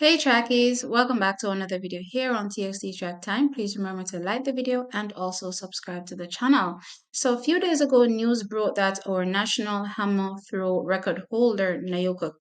Hey trackies, welcome back to another video here on TXT Track Time. Please remember to like the video and also subscribe to the channel. So a few days ago, news broke that our national hammer throw record holder, Naoka,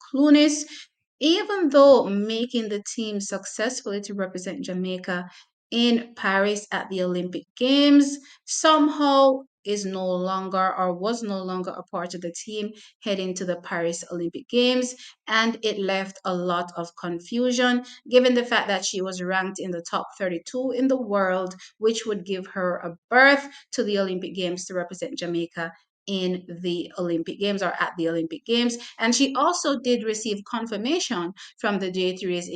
even though making the team successfully to represent Jamaica in Paris at the Olympic Games, somehow is no longer or was no longer a part of the team heading to the Paris Olympic Games, and it left a lot of confusion given the fact that she was ranked in the top 32 in the world, which would give her a berth to the Olympic Games to represent Jamaica in the Olympic Games or at the Olympic Games. And she also did receive confirmation from the J3s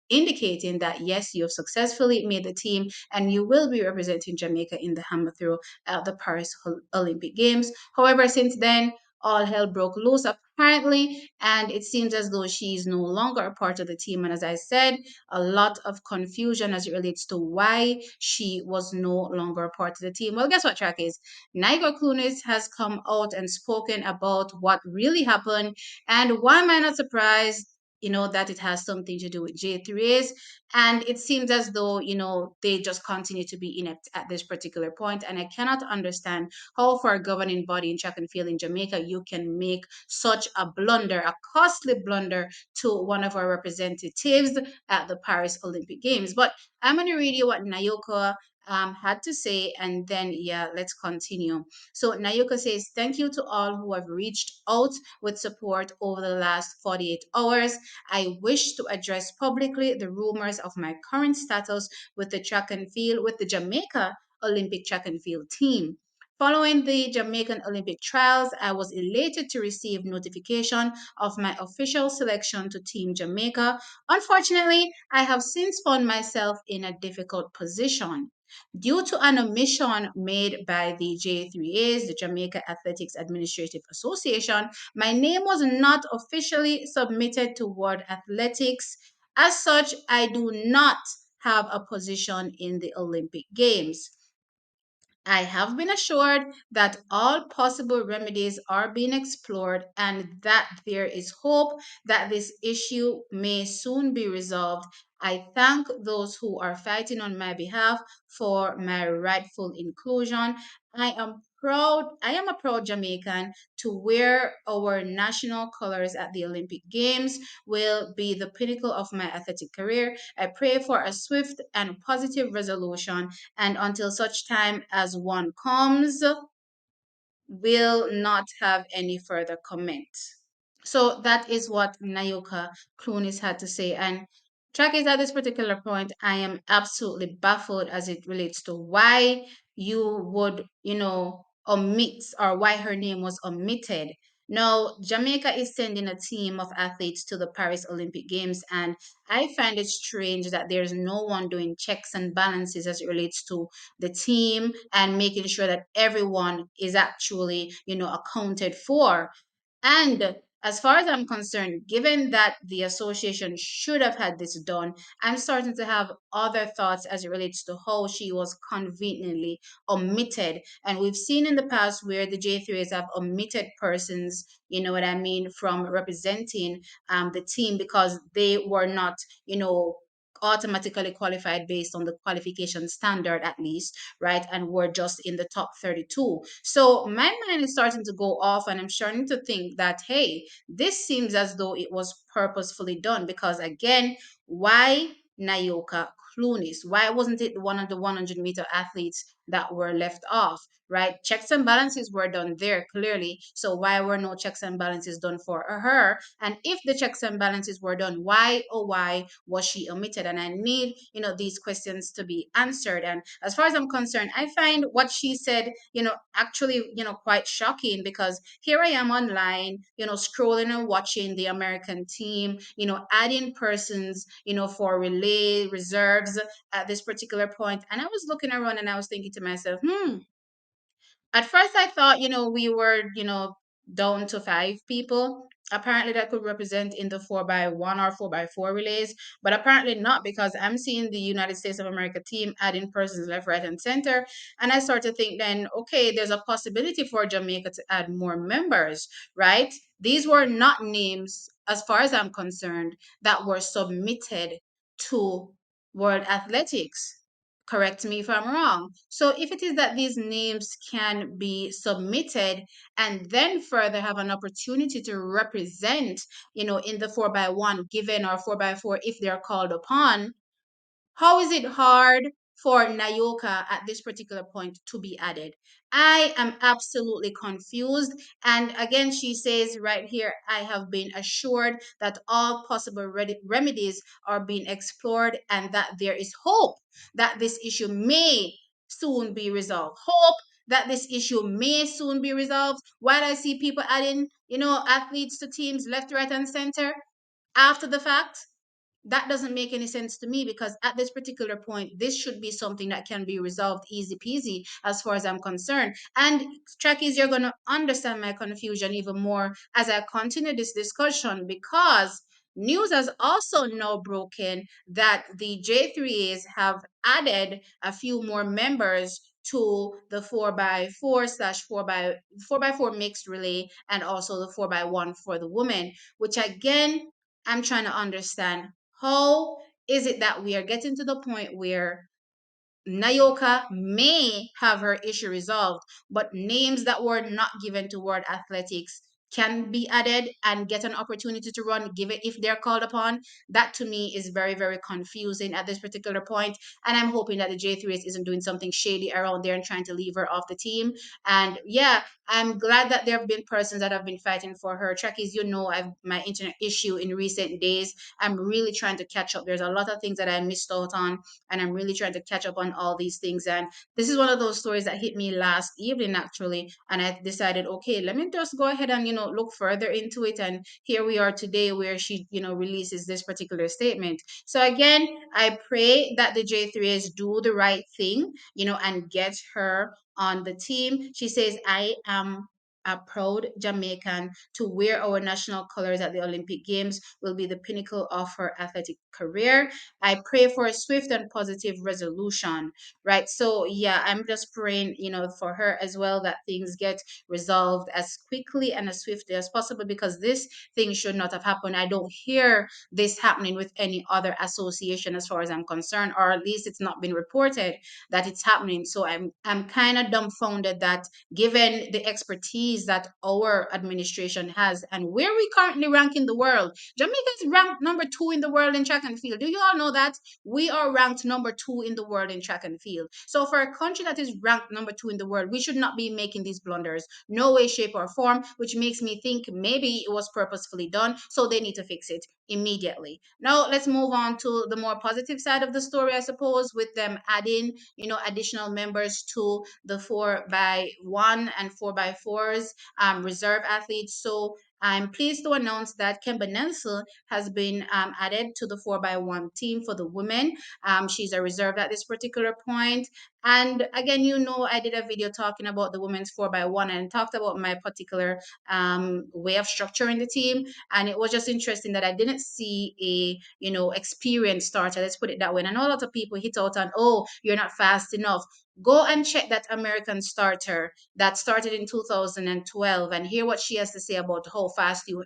indicating that yes, you have successfully made the team and you will be representing Jamaica in the hammer throw at the Paris Olympic Games. However, since then, all hell broke loose apparently, and it seems as though she is no longer a part of the team. And as I said, a lot of confusion as it relates to why she was no longer a part of the team. Well, guess what, track is? Niger Clunis has come out and spoken about what really happened, and why am I not surprised? That it has something to do with J3s, and it seems as though they just continue to be inept at this particular point, and I cannot understand how for a governing body in track and field in Jamaica you can make such a blunder, a costly blunder to one of our representatives at the Paris Olympic Games. But I'm going to read you what Naoka had to say, and then yeah, let's continue. So Naoka says, "Thank you to all who have reached out with support over the last 48 hours. I wish to address publicly the rumors of my current status with the track and field with the Jamaica Olympic track and field team. Following the Jamaican Olympic trials, I was elated to receive notification of my official selection to Team Jamaica. Unfortunately, I have since found myself in a difficult position. Due to an omission made by the J3As, the Jamaica Athletics Administrative Association, my name was not officially submitted to World Athletics. As such, I do not have a position in the Olympic Games. I have been assured that all possible remedies are being explored and that there is hope that this issue may soon be resolved. I thank those who are fighting on my behalf for my rightful inclusion. I am a proud Jamaican. To wear our national colors at the Olympic Games will be the pinnacle of my athletic career. I pray for a swift and positive resolution, and until such time as one comes, will not have any further comment." So that is what Nayoka Clunis had to say. And track is at this particular point, I am absolutely baffled as it relates to why you would, omit or why her name was omitted. Now, Jamaica is sending a team of athletes to the Paris Olympic Games, and I find it strange that there's no one doing checks and balances as it relates to the team and making sure that everyone is actually, accounted for. And as far as I'm concerned, given that the association should have had this done, I'm starting to have other thoughts as it relates to how she was conveniently omitted. And we've seen in the past where the J3s have omitted persons, you know what I mean, from representing the team because they were not, automatically qualified based on the qualification standard at least, right? And we're just in the top 32. So my mind is starting to go off, and I'm starting to think that, hey, this seems as though it was purposefully done because, again, why Nayoka Clunis? Why wasn't it one of the 100-meter athletes that were left off, right? Checks and balances were done there clearly. So why were no checks and balances done for her? And if the checks and balances were done, why, oh, why was she omitted? And I need, these questions to be answered. And as far as I'm concerned, I find what she said, actually, quite shocking because here I am online, scrolling and watching the American team, adding persons, for relay reserves at this particular point. And I was looking around and I was thinking to myself, at first I thought, we were, down to 5 people apparently that could represent in the 4x1 or 4x4 relays, but apparently not because I'm seeing the United States of America team adding persons left, right, and center. And I start to think then, okay, there's a possibility for Jamaica to add more members, right? These were not names as far as I'm concerned, that were submitted to World Athletics. Correct me if I'm wrong. So if it is that these names can be submitted and then further have an opportunity to represent, in the 4x1 given or 4x4 if they're called upon, how is it hard for Naoka at this particular point to be added? I am absolutely confused. And again, she says right here, I have been assured that all possible remedies are being explored and that there is hope that this issue may soon be resolved. Hope that this issue may soon be resolved. While I see people adding, athletes to teams left, right, and center after the fact, that doesn't make any sense to me because at this particular point, this should be something that can be resolved easy peasy as far as I'm concerned. And Trackies, you're going to understand my confusion even more as I continue this discussion because news has also now broken that the J3As have added a few more members to the 4x4 slash 4x4 mixed relay and also the 4x1 for the women, which again, I'm trying to understand how is it that we are getting to the point where Naoka may have her issue resolved, but names that were not given to World Athletics can be added and get an opportunity to run, give it if they're called upon. That to me is very, very confusing at this particular point. And I'm hoping that the J3S isn't doing something shady around there and trying to leave her off the team. And yeah, I'm glad that there have been persons that have been fighting for her. Trekkies, I've my internet issue in recent days. I'm really trying to catch up. There's a lot of things that I missed out on and I'm really trying to catch up on all these things. And this is one of those stories that hit me last evening, actually. And I decided, okay, let me just go ahead and, look further into it. And here we are today where she, releases this particular statement. So again, I pray that the J3s do the right thing, and get her on the team. She says, I am a proud Jamaican. To wear our national colors at the Olympic Games will be the pinnacle of her athletic career. I pray for a swift and positive resolution, right? So yeah, I'm just praying, for her as well that things get resolved as quickly and as swiftly as possible because this thing should not have happened. I don't hear this happening with any other association as far as I'm concerned, or at least it's not been reported that it's happening. So I'm kind of dumbfounded that given the expertise that our administration has and where we currently rank in the world, Jamaica is ranked number 2 in the world in track and field. Do you all know that? We are ranked number 2 in the world in track and field. So for a country that is ranked number 2 in the world, we should not be making these blunders. No way, shape, or form, which makes me think maybe it was purposefully done. So they need to fix it immediately. Now let's move on to the more positive side of the story, I suppose, with them adding, additional members to the 4x1 and 4x4s reserve athletes. So I'm pleased to announce that Kemba Nelson has been added to the 4x1 team for the women. She's a reserve at this particular point. And again, I did a video talking about the women's 4x1 and talked about my particular way of structuring the team. And it was just interesting that I didn't see a, experienced starter. Let's put it that way. And I know a lot of people hit out on, oh, you're not fast enough. Go and check that American starter that started in 2012 and hear what she has to say about how fast you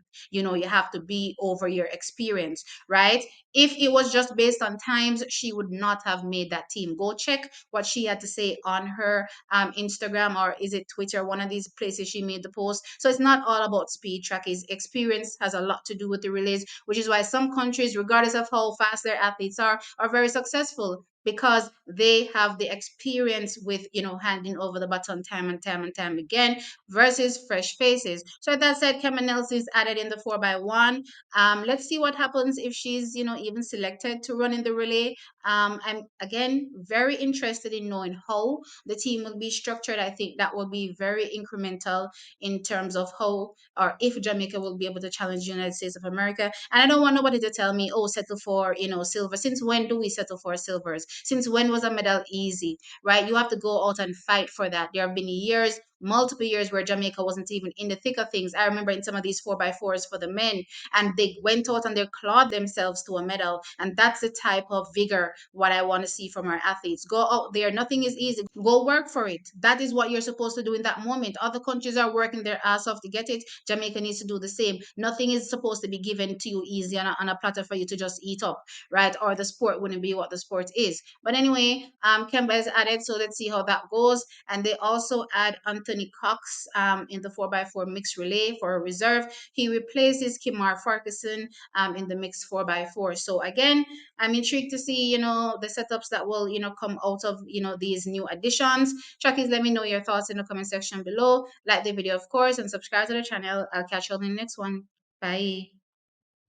have to be over your experience, right? If it was just based on times, she would not have made that team. Go check what she had to say on her Instagram, or is it Twitter, one of these places she made the post. So it's not all about speed. Trackies experience has a lot to do with the relays, which is why some countries, regardless of how fast their athletes are very successful because they have the experience with handing over the baton time and time and time again versus fresh faces. So that said, Kemba Nelson is added in the 4x1. Let's see what happens if she's even selected to run in the relay. I'm again very interested in knowing how the team will be structured. I think that will be very incremental in terms of how or if Jamaica will be able to challenge the United States of America. And I don't want nobody to tell me, oh, settle for silver. Since when do we settle for silvers? Since when was a medal easy, right? You have to go out and fight for that. There have been years, multiple years where Jamaica wasn't even in the thick of things. I remember in some of these 4x4s for the men, and they went out and they clawed themselves to a medal. And that's the type of vigor what I want to see from our athletes. Go out there. Nothing is easy. Go work for it. That is what you're supposed to do in that moment. Other countries are working their ass off to get it. Jamaica needs to do the same. Nothing is supposed to be given to you easy on a platter for you to just eat up, right? Or the sport wouldn't be what the sport is. But anyway, Kemba is added, so let's see how that goes. And they also add Anthony Cox in the 4x4 mixed relay for a reserve. He replaces Kimar Farquharson in the mixed 4x4. So again, I'm intrigued to see, the setups that will, come out of, these new additions. Trackies, let me know your thoughts in the comment section below. Like the video, of course, and subscribe to the channel. I'll catch you on the next one. Bye.